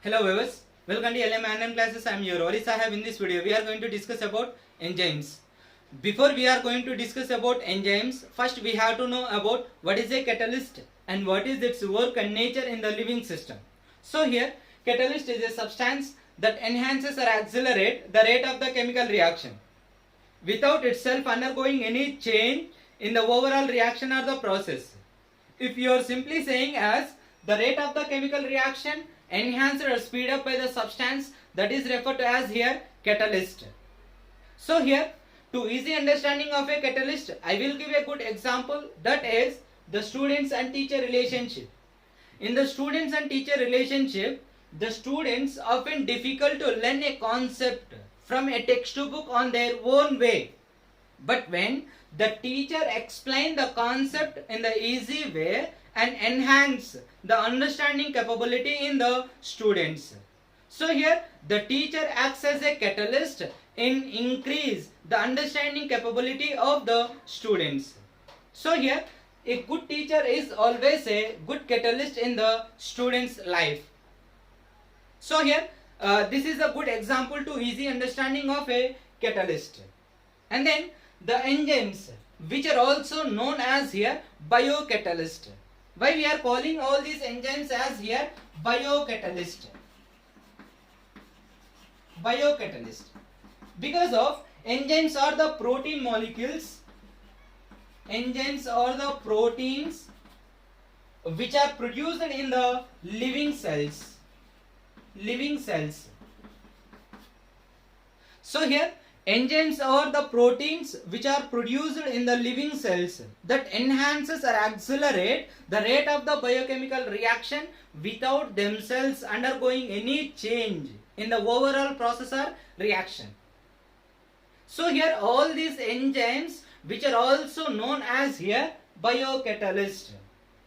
Hello viewers, welcome to LM classes. I am your Wali Sahab. In this video, we are going to discuss about enzymes. Before we are going to discuss about enzymes, first we have to know about what is a catalyst and what is its work and nature in the living system. So here, catalyst is a substance that enhances or accelerates the rate of the chemical reaction without itself undergoing any change in the overall reaction or the process. If you are simply saying as the rate of the chemical reaction enhanced or speed up by the substance, that is referred to as here catalyst. So here, to easy understanding of a catalyst, I will give a good example, that is the students and teacher relationship. In the students and teacher relationship, the students often difficult to learn a concept from a textbook on their own way. But when the teacher explain the concept in the easy way and enhance the understanding capability in the students. So here the teacher acts as a catalyst in increase the understanding capability of the students. So here a good teacher is always a good catalyst in the student's life. So here this is a good example to easy understanding of a catalyst. And then the enzymes, which are also known as here biocatalyst. Why we are calling all these enzymes as here biocatalyst? Biocatalyst. Because of enzymes are the protein molecules. Enzymes are the proteins which are produced in the living cells. Living cells. So here enzymes are the proteins which are produced in the living cells that enhances or accelerate the rate of the biochemical reaction without themselves undergoing any change in the overall process or reaction. So here all these enzymes which are also known as here biocatalyst.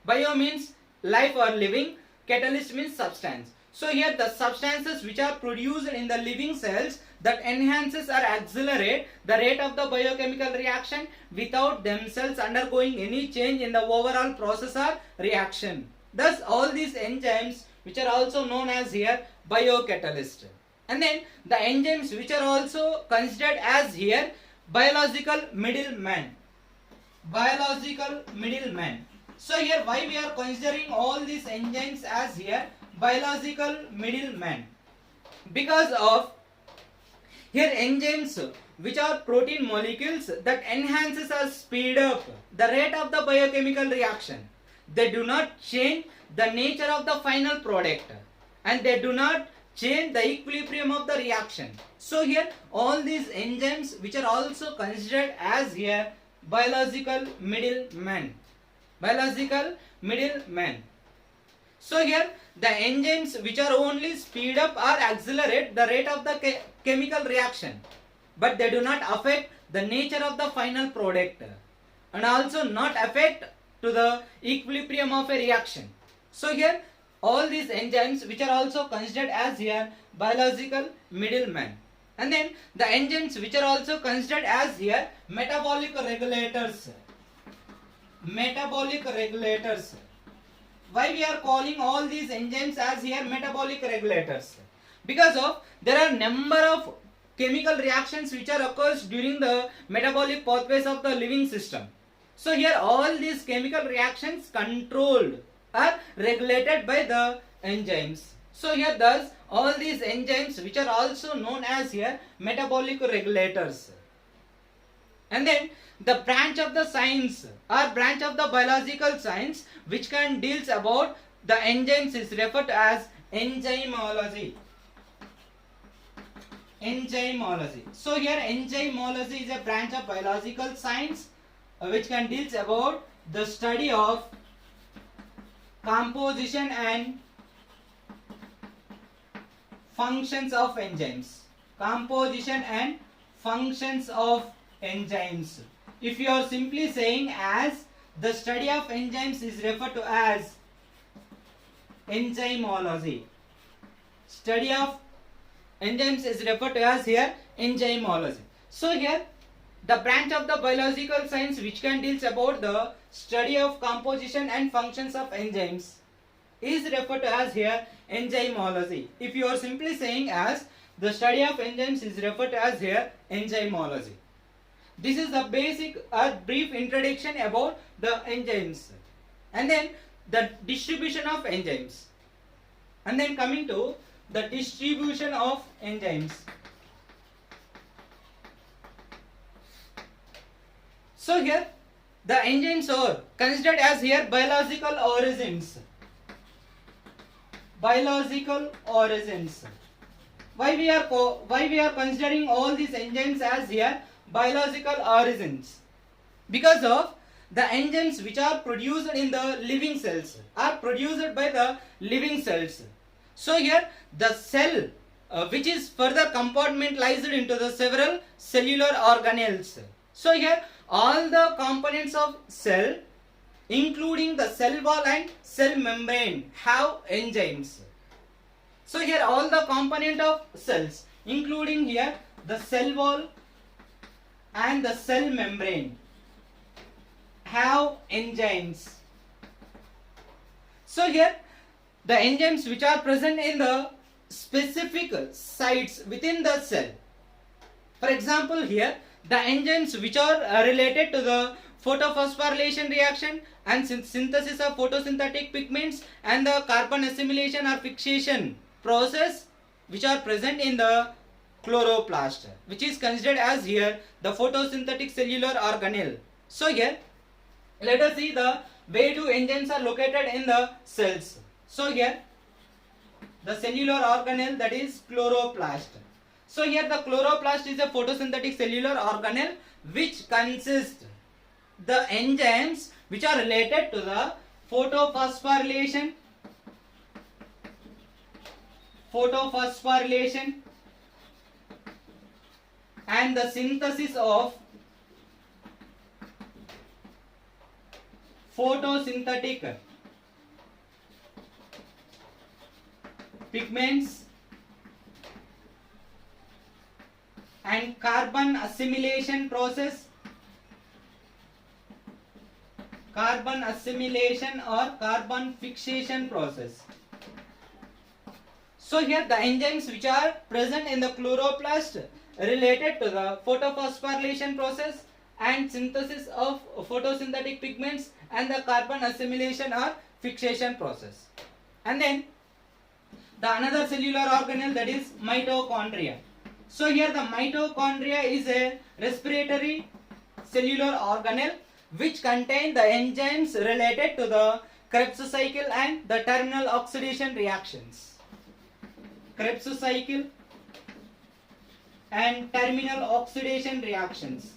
Bio means life or living, catalyst means substance. So here the substances which are produced in the living cells that enhances or accelerate the rate of the biochemical reaction without themselves undergoing any change in the overall process or reaction. Thus all these enzymes which are also known as here biocatalyst. And then the enzymes which are also considered as here biological middlemen. Biological middlemen. So here why we are considering all these enzymes as here biological middlemen? Because of here enzymes which are protein molecules that enhances or speed up the rate of the biochemical reaction. They do not change the nature of the final product and they do not change the equilibrium of the reaction. So here all these enzymes which are also considered as here biological middlemen. Biological middlemen. So here the enzymes which are only speed up or accelerate the rate of the chemical reaction, but they do not affect the nature of the final product and also not affect to the equilibrium of a reaction. So here all these enzymes which are also considered as here biological middlemen. And then the enzymes which are also considered as here metabolic regulators. Metabolic regulators. Why we are calling all these enzymes as here metabolic regulators? Because of there are number of chemical reactions which are occurs during the metabolic pathways of the living system. So here all these chemical reactions controlled or regulated by the enzymes. So here thus all these enzymes which are also known as here metabolic regulators. And then the branch of the science or branch of the biological science which can deals about the enzymes is referred to as enzymology. Enzymology. So here enzymology is a branch of biological science which can deals about the study of composition and functions of enzymes. Composition and functions of enzymes. If you are simply saying as the study of enzymes is referred to as enzymology. Study of enzymes is referred to as here enzymology. So here the branch of the biological science which can deals about the study of composition and functions of enzymes. is referred to as here enzymology. If you are simply saying as the study of enzymes is referred to as here enzymology. This is the basic brief introduction about the enzymes, and then the distribution of enzymes, and then coming to the distribution of enzymes. So here the enzymes are considered as here biological origins. Biological origins. Why we are considering all these enzymes as here biological origins? Because of the enzymes which are produced in the living cells are produced by the living cells. So here the cell which is further compartmentalized into the several cellular organelles. So here all the components of cell including the cell wall and cell membrane have enzymes. So here all the component of cells including here the cell wall and the cell membrane have enzymes. So here the enzymes which are present in the specific sites within the cell. For example, here the enzymes which are related to the photophosphorylation reaction and synthesis of photosynthetic pigments and the carbon assimilation or fixation process which are present in the chloroplast, which is considered as here the photosynthetic cellular organelle. So here let us see the way two enzymes are located in the cells. So here the cellular organelle, that is chloroplast. So here the chloroplast is a photosynthetic cellular organelle which consists the enzymes which are related to the photophosphorylation and the synthesis of photosynthetic pigments and carbon assimilation process, carbon assimilation or carbon fixation process. So here the enzymes which are present in the chloroplast related to the photophosphorylation process and synthesis of photosynthetic pigments and the carbon assimilation or fixation process. And then the another cellular organelle, that is mitochondria. So here the mitochondria is a respiratory cellular organelle which contain the enzymes related to the Krebs cycle and the terminal oxidation reactions. Krebs cycle and terminal oxidation reactions.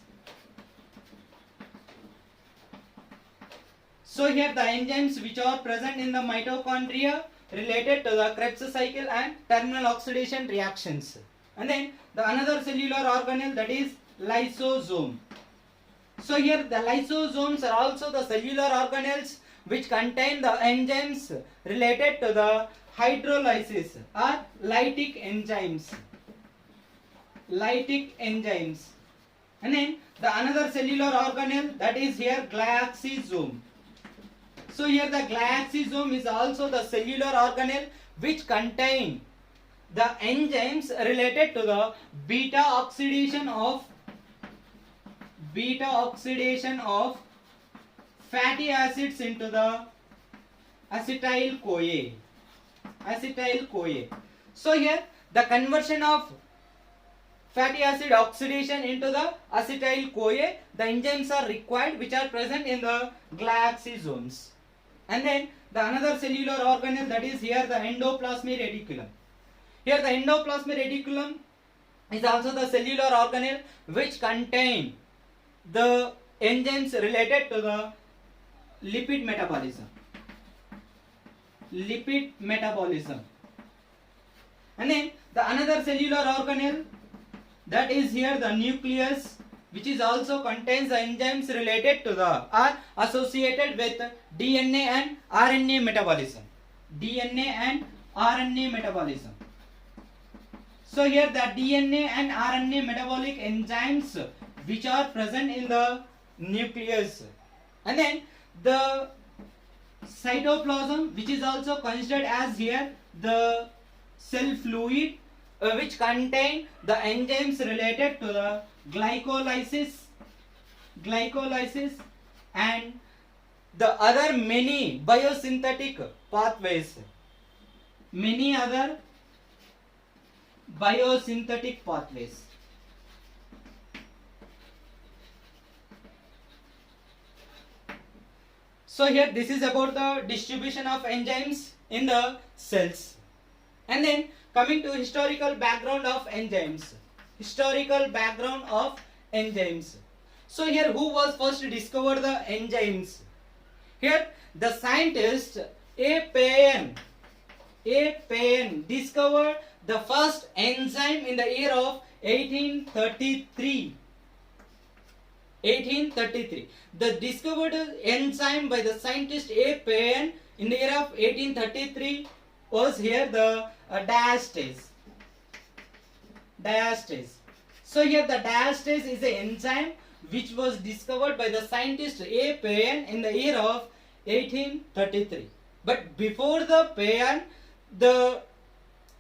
So here the enzymes which are present in the mitochondria related to the Krebs cycle and terminal oxidation reactions. And then the another cellular organelle, that is lysosome. So here the lysosomes are also the cellular organelles which contain the enzymes related to the hydrolysis or lytic enzymes. Lytic enzymes. And then the another cellular organelle, that is here glyoxysome. So here the glyoxysome is also the cellular organelle which contain the enzymes related to the beta oxidation of fatty acids into the acetyl CoA. So here the conversion of fatty acid oxidation into the acetyl CoA, the enzymes are required which are present in the glyoxysomes. And then the another cellular organelle, that is here the endoplasmic reticulum. Here the endoplasmic reticulum is also the cellular organelle which contain the enzymes related to the lipid metabolism. And then the another cellular organelle, that is here the nucleus, which is also contains the enzymes related to the are associated with DNA and RNA metabolism. So here the DNA and RNA metabolic enzymes which are present in the nucleus. And then the cytoplasm, which is also considered as here the cell fluid, which contain the enzymes related to the glycolysis and the other many biosynthetic pathways. Many other biosynthetic pathways. So here this is about the distribution of enzymes in the cells. And then coming to historical background of enzymes. Historical background of enzymes. So here who was first to discover the enzymes? Here the scientist A. Payen discovered the first enzyme in the year of 1833. The discovered enzyme by the scientist A. Payen in the year of 1833 was here the diastase. So here the diastase is an enzyme which was discovered by the scientist A. Payen in the year of 1833. But before the Payen, the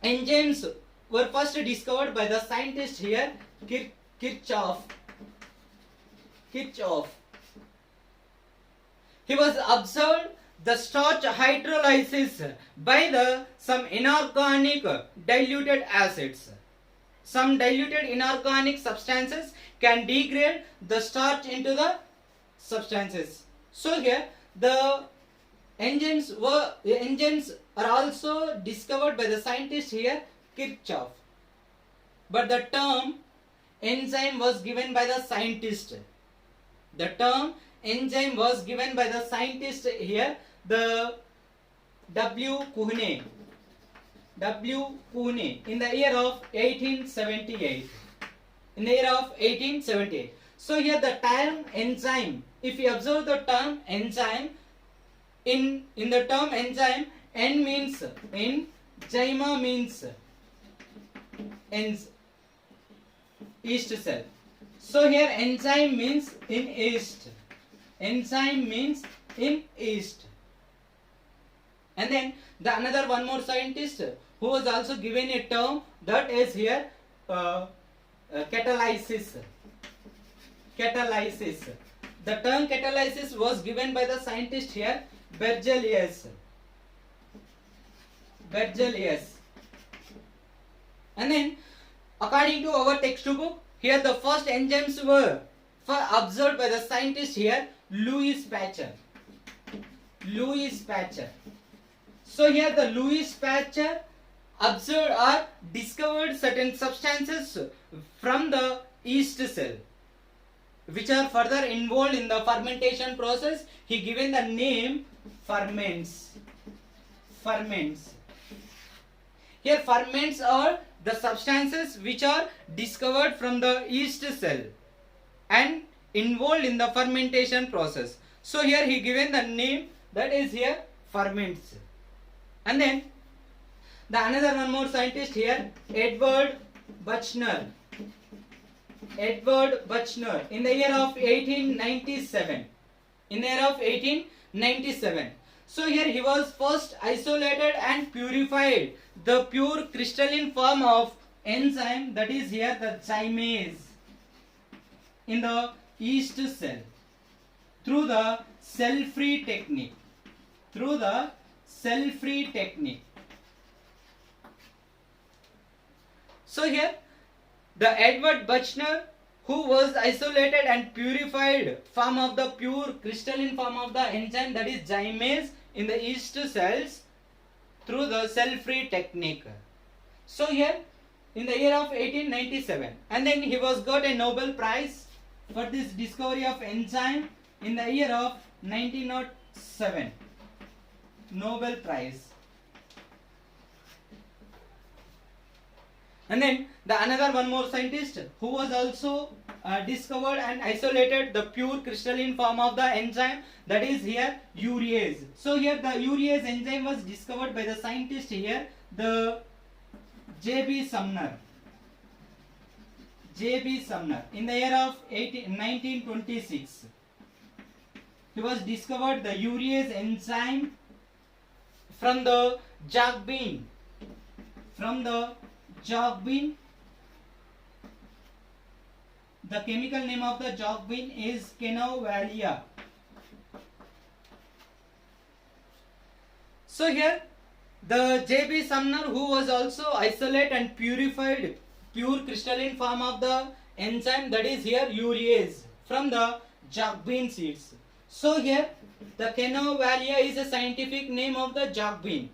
enzymes were first discovered by the scientist here Kirchhoff. He was observed the starch hydrolysis by the some inorganic diluted acids. Some diluted inorganic substances can degrade the starch into the substances. So here the enzymes are also discovered by the scientist here Kirchhoff. But the term enzyme was given by the scientist. The term enzyme was given by the scientist here, the W. Kuhne in the year of 1878. So here the term enzyme, if you observe the term enzyme, in the term enzyme, N means in, zyma means yeast cell. So here enzyme means in yeast. And then the another one more scientist who was also given a term, that is here catalysis. The term catalysis was given by the scientist here Berzelius. And then according to our textbook, here the first enzymes were observed by the scientist here Louis Pasteur. So here the Louis Pasteur observed or discovered certain substances from the yeast cell which are further involved in the fermentation process. He given the name ferments. Here ferments are the substances which are discovered from the yeast cell and involved in the fermentation process. So here he given the name, that is here ferments. And then the another one more scientist here, Edward Buchner in the year of 1897. So here he was first isolated and purified the pure crystalline form of enzyme, that is here the zymase, in the yeast cell through the cell-free technique. So here the Edward Buchner, who was isolated and purified form of the pure crystalline form of the enzyme, that is zymase, in the yeast cells through the cell-free technique. So here in the year of 1897, and then he was got a Nobel Prize for this discovery of enzyme in the year of 1907. Nobel Prize. And then the another one more scientist who was also discovered and isolated the pure crystalline form of the enzyme, that is here urease. So here the urease enzyme was discovered by the scientist here, the J.B. Sumner in the year of 1926. he was discovered the urease enzyme from the jog bean. From the jog bean, the chemical name of the jog bean is Kennevalia. So here the J.B. Sumner, who was also isolate and purified pure crystalline form of the enzyme, that is here urease from the jog bean seeds. So here the Kennevalia is a scientific name of the jog bean.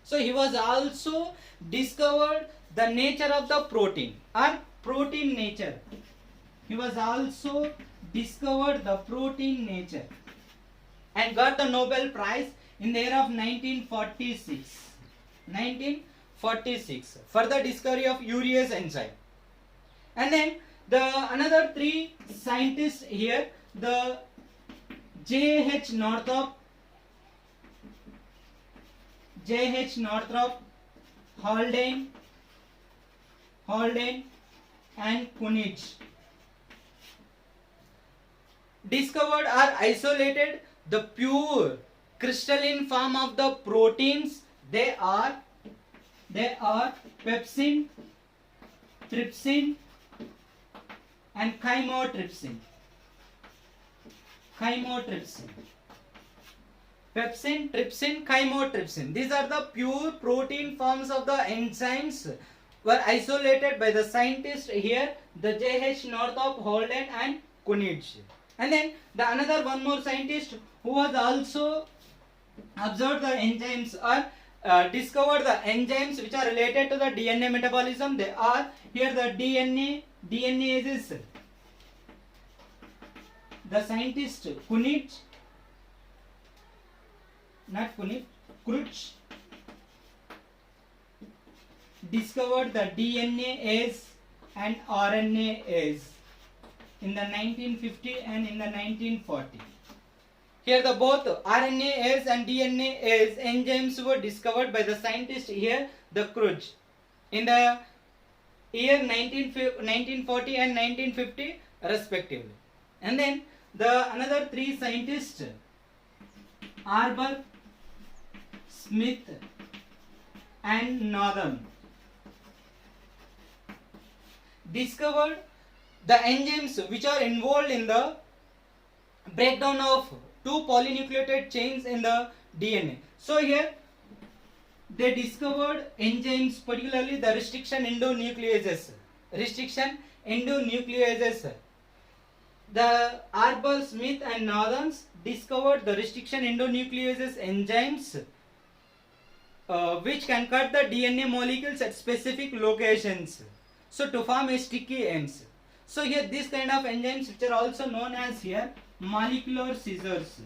So he was also discovered the nature of the protein or protein nature. He was also discovered the protein nature and got the Nobel Prize in the year of 1946. 1946 for the discovery of urease enzyme. And then the another three scientists here, the J.H. Northrop, Haldane and Kunitz, discovered or isolated the pure crystalline form of the proteins. They are pepsin, trypsin and chymotrypsin. Pepsin, trypsin, chymotrypsin. These are the pure protein forms of the enzymes were isolated by the scientists here, the J.H. Northrop, Haldane and Kunitz. And then the another one more scientist who was also observed the enzymes or discovered the enzymes which are related to the DNA metabolism. They are here the DNases. The scientist Kunitz, Crutch, discovered the DNase and RNase in the 1950 and in the 1940. Here the both RNase and DNase enzymes were discovered by the scientist here, the Crutch, in the year 1940 and 1950 respectively. And then the another three scientists, Arbour, Smith and Northern, discovered the enzymes which are involved in the breakdown of two polynucleotide chains in the DNA. So here they discovered enzymes, particularly the restriction endonucleases. The Arbour, Smith and Northern discovered the restriction endonucleases enzymes which can cut the DNA molecules at specific locations, so to form a sticky ends. So here this kind of enzymes which are also known as here molecular scissors.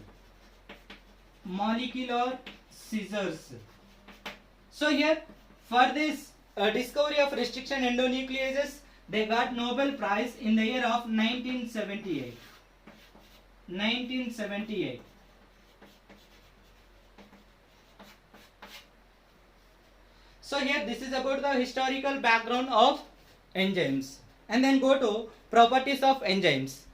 So here for this discovery of restriction endonucleases, they got Nobel Prize in the year of 1978. So here this is about the historical background of enzymes. And then go to properties of enzymes.